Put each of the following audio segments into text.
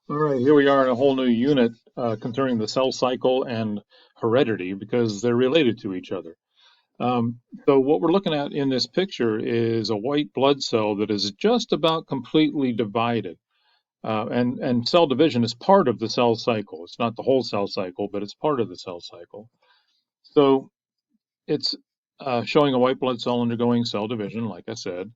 All right, here we are in a whole new unit concerning the cell cycle and heredity because they're related to each other. So what we're looking at in this picture is a white blood cell that is just about completely divided. And cell division is part of the cell cycle. It's not the whole cell cycle, but it's part of the cell cycle. So it's showing a white blood cell undergoing cell division, like I said.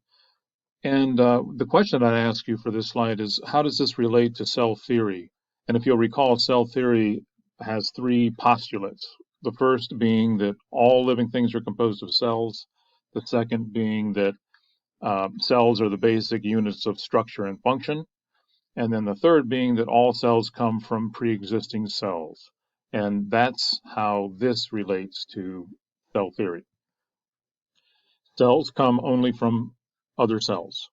And the question that I ask you for this slide is, how does this relate to cell theory? And if you'll recall, cell theory has three postulates. The first being that all living things are composed of cells. The second being that cells are the basic units of structure and function. And then the third being that all cells come from pre-existing cells. And that's how this relates to cell theory. Cells come only from other cells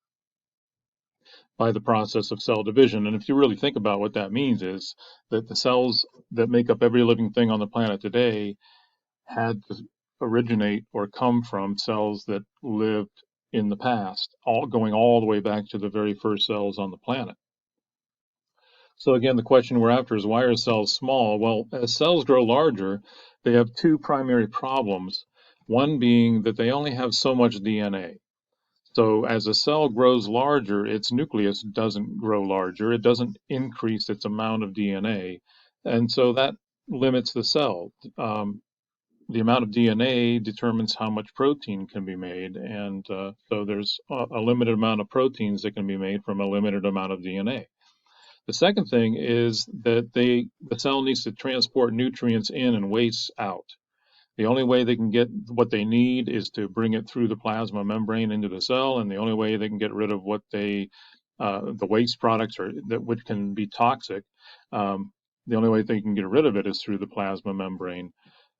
by the process of cell division. And if you really think about what that means is that the cells that make up every living thing on the planet today had to originate or come from cells that lived in the past, all going all the way back to the very first cells on the planet. So again, the question we're after is, why are cells small? Well, as cells grow larger, they have two primary problems. One being that they only have so much DNA. So as a cell grows larger, its nucleus doesn't grow larger. It doesn't increase its amount of DNA. And so that limits the cell. The amount of DNA determines how much protein can be made. And so there's a limited amount of proteins that can be made from a limited amount of DNA. The second thing is that the cell needs to transport nutrients in and waste out. The only way they can get what they need is to bring it through the plasma membrane into the cell, and the only way they can get rid of what the waste products are that which can be toxic, the only way they can get rid of it is through the plasma membrane,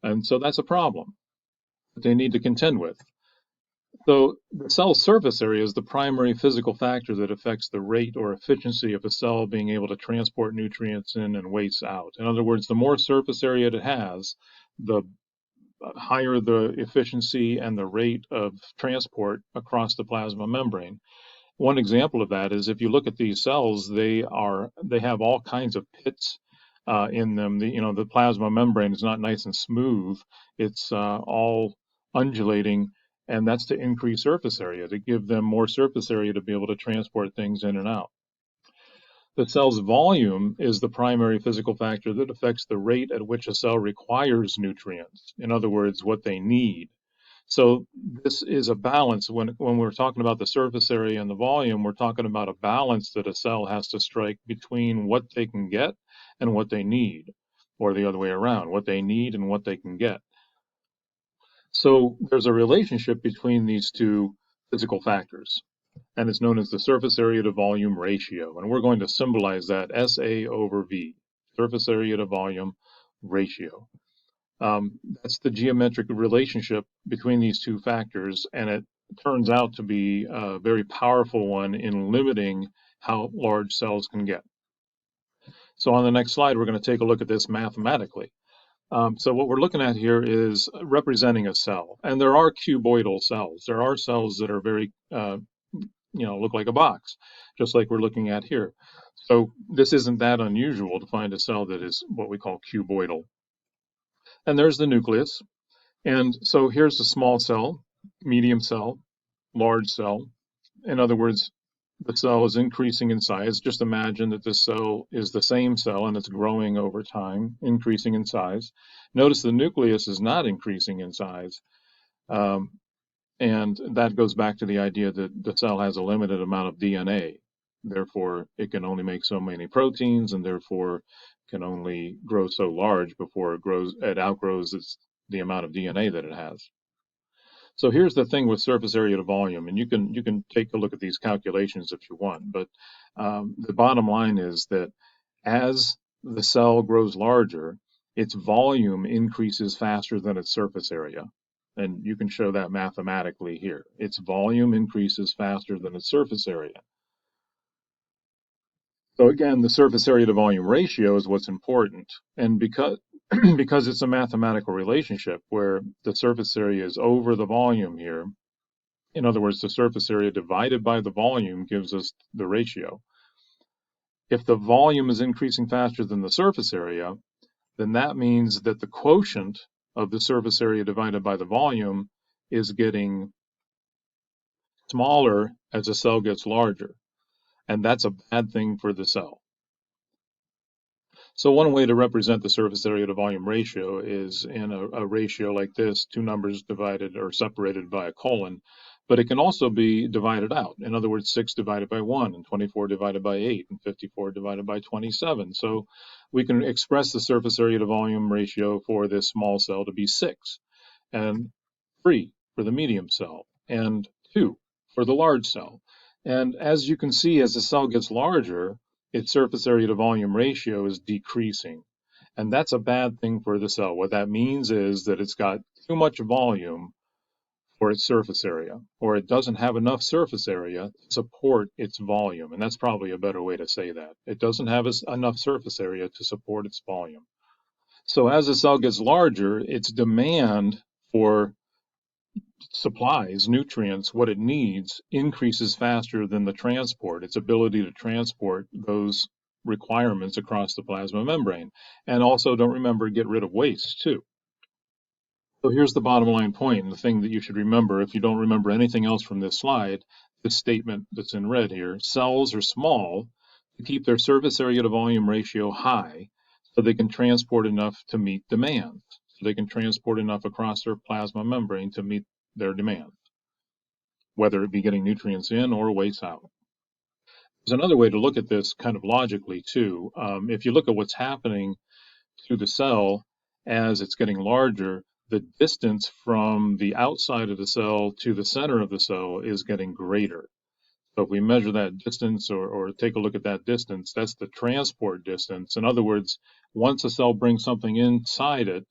and so that's a problem that they need to contend with. So the cell surface area is the primary physical factor that affects the rate or efficiency of a cell being able to transport nutrients in and waste out. In other words, the more surface area it has, the higher the efficiency and the rate of transport across the plasma membrane. One example of that is if you look at these cells, they have all kinds of pits in them. The plasma membrane is not nice and smooth. It's all undulating, and that's to increase surface area, to give them more surface area to be able to transport things in and out. The cell's volume is the primary physical factor that affects the rate at which a cell requires nutrients. In other words, what they need. So this is a balance. When we're talking about the surface area and the volume, we're talking about a balance that a cell has to strike between what they can get and what they need, or the other way around, what they need and what they can get. So there's a relationship between these two physical factors, and it's known as the surface area to volume ratio. And we're going to symbolize that SA over V, surface area to volume ratio. That's the geometric relationship between these two factors, and it turns out to be a very powerful one in limiting how large cells can get. So on the next slide, we're going to take a look at this mathematically. So what we're looking at here is representing a cell, and there are cuboidal cells. There are cells that are very, look like a box, just like we're looking at here. So this isn't that unusual to find a cell that is what we call cuboidal. And there's the nucleus. And so here's the small cell, medium cell, large cell. In other words, the cell is increasing in size. Just imagine that this cell is the same cell and it's growing over time, increasing in size. Notice the nucleus is not increasing in size. And that goes back to the idea that the cell has a limited amount of DNA. Therefore, it can only make so many proteins, and therefore can only grow so large before it outgrows the amount of DNA that it has. So here's the thing with surface area to volume, and you can take a look at these calculations if you want, but the bottom line is that as the cell grows larger, its volume increases faster than its surface area. And you can show that mathematically here. Its volume increases faster than its surface area. So again, the surface area to volume ratio is what's important. And because because it's a mathematical relationship where the surface area is over the volume here, in other words, the surface area divided by the volume gives us the ratio. If the volume is increasing faster than the surface area, then that means that the quotient of the surface area divided by the volume is getting smaller as the cell gets larger. And that's a bad thing for the cell. So one way to represent the surface area to volume ratio is in a ratio like this, two numbers divided or separated by a colon, but it can also be divided out. In other words, 6 divided by 1, and 24 divided by 8, and 54 divided by 27. So we can express the surface area to volume ratio for this small cell to be 6, and 3 for the medium cell, and 2 for the large cell. And as you can see, as the cell gets larger, its surface area to volume ratio is decreasing. And that's a bad thing for the cell. What that means is that it's got too much volume for its surface area, or it doesn't have enough surface area to support its volume. And that's probably a better way to say that. It doesn't have enough surface area to support its volume. So as the cell gets larger, its demand for supplies, nutrients, what it needs, increases faster than the transport, its ability to transport those requirements across the plasma membrane. And also, don't remember, get rid of waste too. So here's the bottom line point, and the thing that you should remember if you don't remember anything else from this slide, this statement that's in red here: cells are small to keep their surface area to volume ratio high so they can transport enough to meet demands. So they can transport enough across their plasma membrane to meet their demands, whether it be getting nutrients in or waste out. There's another way to look at this kind of logically too. If you look at what's happening to the cell as it's getting larger, the distance from the outside of the cell to the center of the cell is getting greater. So if we measure that distance or take a look at that distance, that's the transport distance. In other words, once a cell brings something inside it,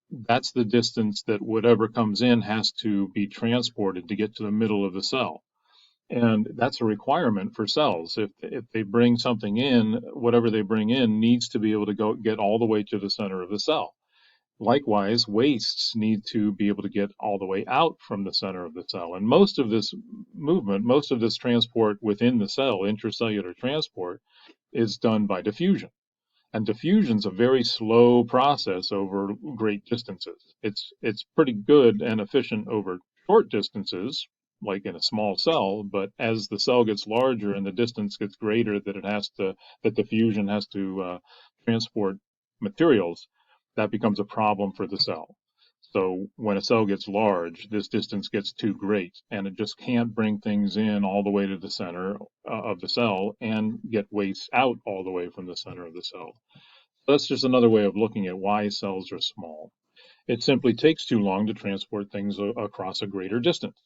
that's the distance that whatever comes in has to be transported to get to the middle of the cell. And that's a requirement for cells. If they bring something in, whatever they bring in needs to be able to go get all the way to the center of the cell. Likewise, wastes need to be able to get all the way out from the center of the cell. And most of this movement, most of this transport within the cell, intracellular transport, is done by diffusion. And diffusion's a very slow process over great distances. It's pretty good and efficient over short distances, like in a small cell, but as the cell gets larger and the distance gets greater that diffusion has to transport materials, that becomes a problem for the cell. So when a cell gets large, this distance gets too great, and it just can't bring things in all the way to the center of the cell and get waste out all the way from the center of the cell. So that's just another way of looking at why cells are small. It simply takes too long to transport things across a greater distance.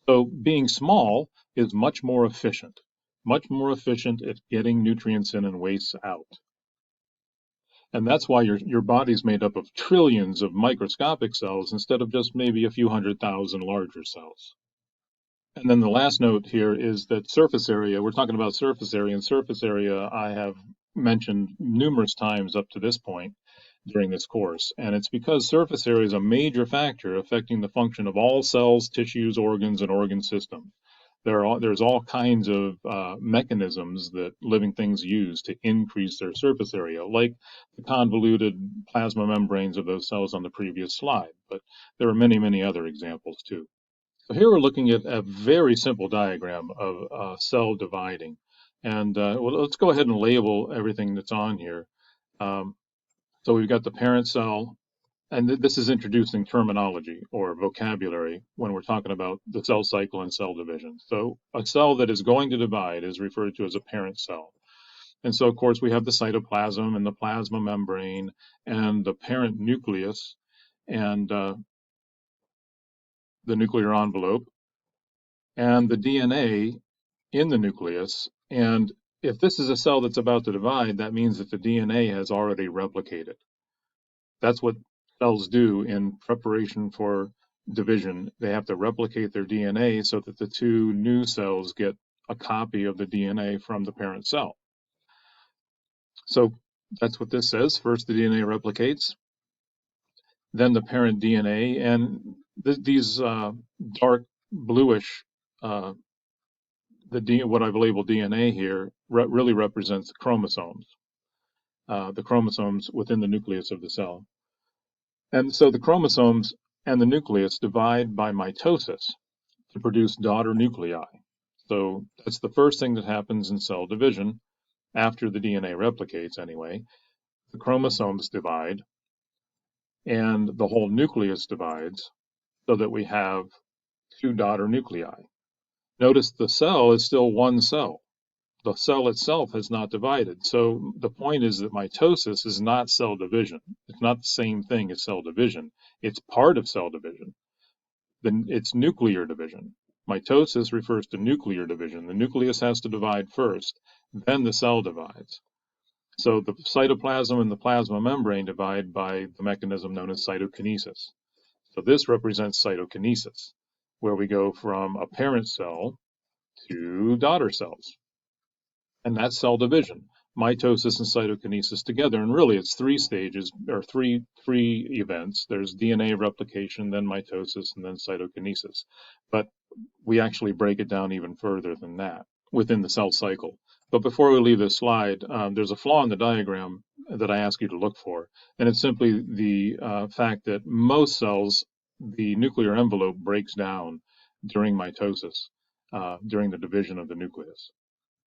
So being small is much more efficient at getting nutrients in and waste out. And that's why your body's made up of trillions of microscopic cells instead of just maybe a few 100,000 larger cells. And then the last note here is that surface area, we're talking about surface area, and surface area I have mentioned numerous times up to this point during this course. And it's because surface area is a major factor affecting the function of all cells, tissues, organs, and organ systems. There's all kinds of mechanisms that living things use to increase their surface area, like the convoluted plasma membranes of those cells on the previous slide. But there are many, many other examples too. So here we're looking at a very simple diagram of cell dividing. And well, let's go ahead and label everything that's on here. So we've got the parent cell, and this is introducing terminology or vocabulary when we're talking about the cell cycle and cell division. So a cell that is going to divide is referred to as a parent cell. And so, of course, we have the cytoplasm and the plasma membrane and the parent nucleus and the nuclear envelope and the DNA in the nucleus. And if this is a cell that's about to divide, that means that the DNA has already replicated. That's what cells do in preparation for division. They have to replicate their DNA so that the two new cells get a copy of the DNA from the parent cell. So that's what this says. First, the DNA replicates, then the parent DNA, and these dark bluish what I've labeled DNA here really represents the chromosomes within the nucleus of the cell. And so the chromosomes and the nucleus divide by mitosis to produce daughter nuclei. So that's the first thing that happens in cell division after the DNA replicates anyway. The chromosomes divide and the whole nucleus divides so that we have two daughter nuclei. Notice the cell is still one cell. The cell itself has not divided. So the point is that mitosis is not cell division. It's not the same thing as cell division. It's part of cell division. Then it's nuclear division. Mitosis refers to nuclear division. The nucleus has to divide first, then the cell divides. So the cytoplasm and the plasma membrane divide by the mechanism known as cytokinesis. So this represents cytokinesis, where we go from a parent cell to daughter cells. And that's cell division, mitosis and cytokinesis together. And really it's three stages, or three events. There's DNA replication, then mitosis, and then cytokinesis. But we actually break it down even further than that within the cell cycle. But before we leave this slide, there's a flaw in the diagram that I ask you to look for. And it's simply the fact that most cells, the nuclear envelope breaks down during mitosis, during the division of the nucleus.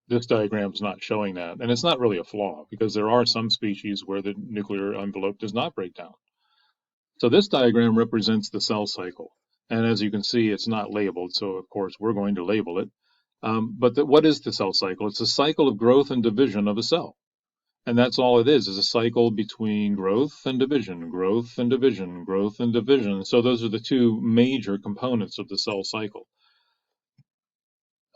This diagram is not showing that, and it's not really a flaw because there are some species where the nuclear envelope does not break down. So this diagram represents the cell cycle, and as you can see, it's not labeled, so of course we're going to label it. But what is the cell cycle? It's a cycle of growth and division of a cell, and that's all it is a cycle between growth and division, growth and division, growth and division. So those are the two major components of the cell cycle.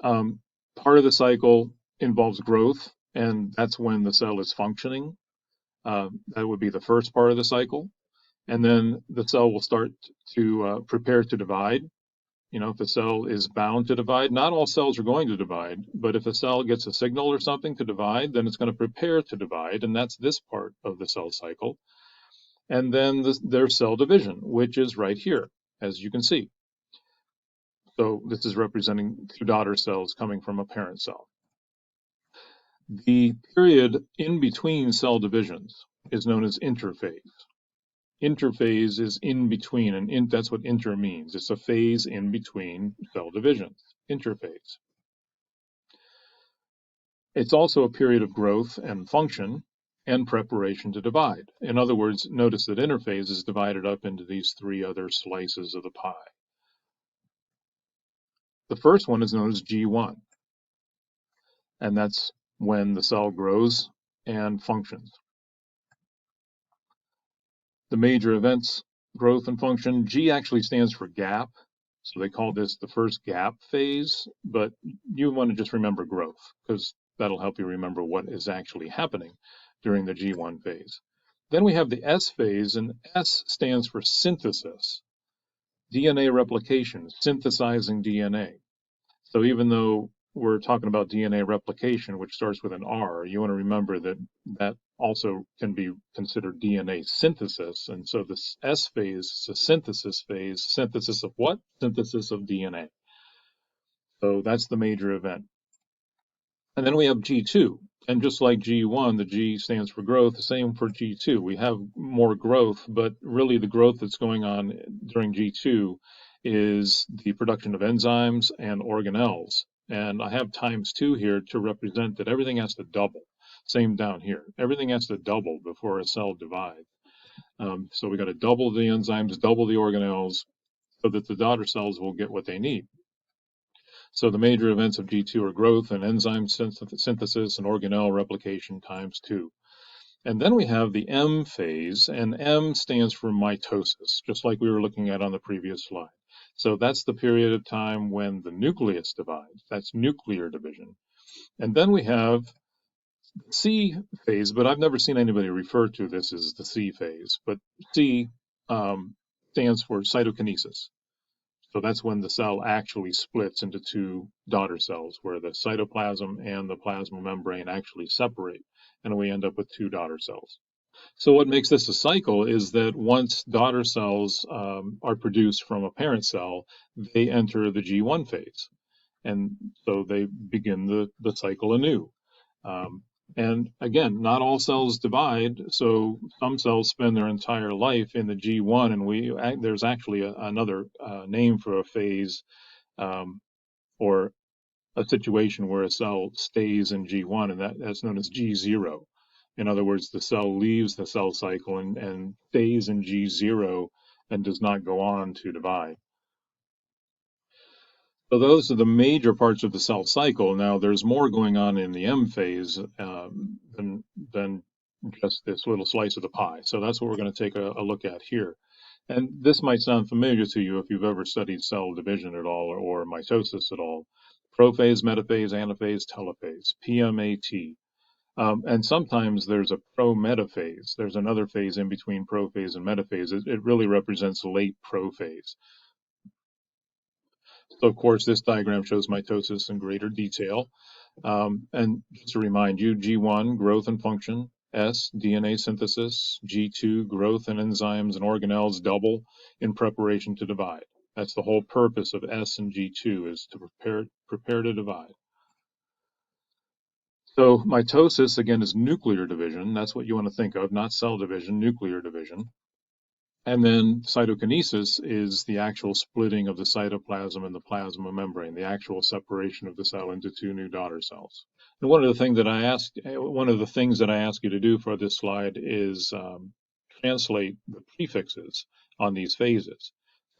Part of the cycle involves growth, and that's when the cell is functioning. That would be the first part of the cycle. And then the cell will start to prepare to divide. If the cell is bound to divide, not all cells are going to divide, but if a cell gets a signal or something to divide, then it's going to prepare to divide, and that's this part of the cell cycle. And then there's cell division, which is right here, as you can see. So this is representing two daughter cells coming from a parent cell. The period in between cell divisions is known as interphase. Interphase is in between, and that's what inter means. It's a phase in between cell divisions, interphase. It's also a period of growth and function and preparation to divide. In other words, notice that interphase is divided up into these three other slices of the pie. The first one is known as G1, and that's when the cell grows and functions. The major events, growth and function. G actually stands for gap, so they call this the first gap phase, but you want to just remember growth because that'll help you remember what is actually happening during the G1 phase. Then we have the S phase, and S stands for synthesis, DNA replication, synthesizing DNA. So even though we're talking about DNA replication, which starts with an R, you want to remember that that also can be considered DNA synthesis. And so this S phase is a synthesis phase. Synthesis of what? Synthesis of DNA. So that's the major event. And then we have G2. And just like G1, the G stands for growth, the same for G2. We have more growth, but really the growth that's going on during G2 is the production of enzymes and organelles. And I have ×2 here to represent that everything has to double. Same down here. Everything has to double before a cell divides. So we got to double the enzymes, double the organelles, so that the daughter cells will get what they need. So the major events of G2 are growth and enzyme synthesis and organelle replication ×2. And then we have the M phase, and M stands for mitosis, just like we were looking at on the previous slide. So that's the period of time when the nucleus divides. That's nuclear division. And then we have C phase, but I've never seen anybody refer to this as the C phase. But C stands for cytokinesis. So that's when the cell actually splits into two daughter cells, where the cytoplasm and the plasma membrane actually separate, and we end up with two daughter cells. So what makes this a cycle is that once daughter cells are produced from a parent cell, they enter the G1 phase. and so they begin the cycle anew. Um, and again, not all cells divide, so some cells spend their entire life in the G1, and there's actually another name for a phase, or a situation where a cell stays in G1, and that's known as G0. In other words, the cell leaves the cell cycle and stays in G0 and does not go on to divide. So those are the major parts of the cell cycle. Now, there's more going on in the M phase than just this little slice of the pie. So that's what we're going to take a look at here. And this might sound familiar to you if you've ever studied cell division at all, or mitosis at all. Prophase, metaphase, anaphase, telophase, PMAT. And sometimes there's a pro-metaphase. There's another phase in between prophase and metaphase. It really represents late prophase. So, of course, this diagram shows mitosis in greater detail. And just to remind you, G1, growth and function. S, DNA synthesis. G2, growth and enzymes and organelles double in preparation to divide. That's the whole purpose of S and G2, is to prepare to divide. So mitosis, again, is nuclear division. That's what you want to think of, not cell division, nuclear division. And then cytokinesis is the actual splitting of the cytoplasm and the plasma membrane, the actual separation of the cell into two new daughter cells. And one of the things that I ask you to do for this slide is translate the prefixes on these phases.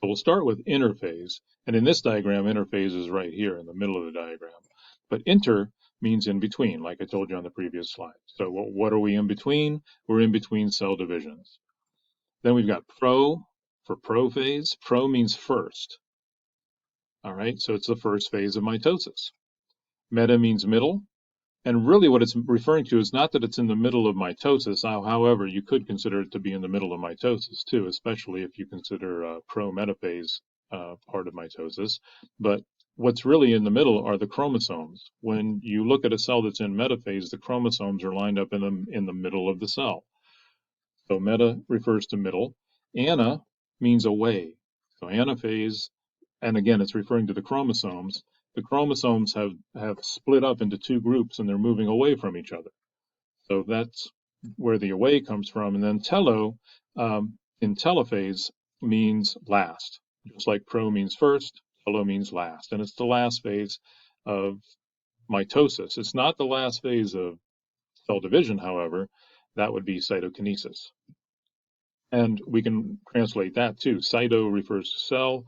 So we'll start with interphase, and in this diagram, interphase is right here in the middle of the diagram. But inter means in between, like I told you on the previous slide. So what are we in between? We're in between cell divisions. Then we've got pro for prophase. Pro means first. All right, so it's the first phase of mitosis. Meta means middle. And really what it's referring to is not that it's in the middle of mitosis. However, you could consider it to be in the middle of mitosis too, especially if you consider pro-metaphase part of mitosis. But what's really in the middle are the chromosomes. When you look at a cell that's in metaphase, the chromosomes are lined up in the middle of the cell. So meta refers to middle. Ana means away. So anaphase, and again, it's referring to the chromosomes. The chromosomes have split up into two groups and they're moving away from each other. So that's where the away comes from. And then telo, in telophase, means last. Just like pro means first, telo means last. And it's the last phase of mitosis. It's not the last phase of cell division, however. That would be cytokinesis. And we can translate that too. Cyto refers to cell.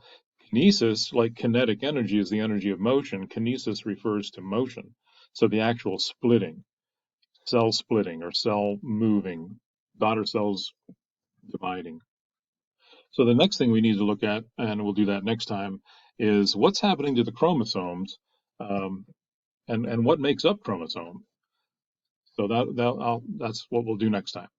Kinesis, like kinetic energy, is the energy of motion. Kinesis refers to motion. So the actual splitting, cell splitting or cell moving, daughter cells dividing. So the next thing we need to look at, and we'll do that next time, is what's happening to the chromosomes, and what makes up chromosomes. So that's what we'll do next time.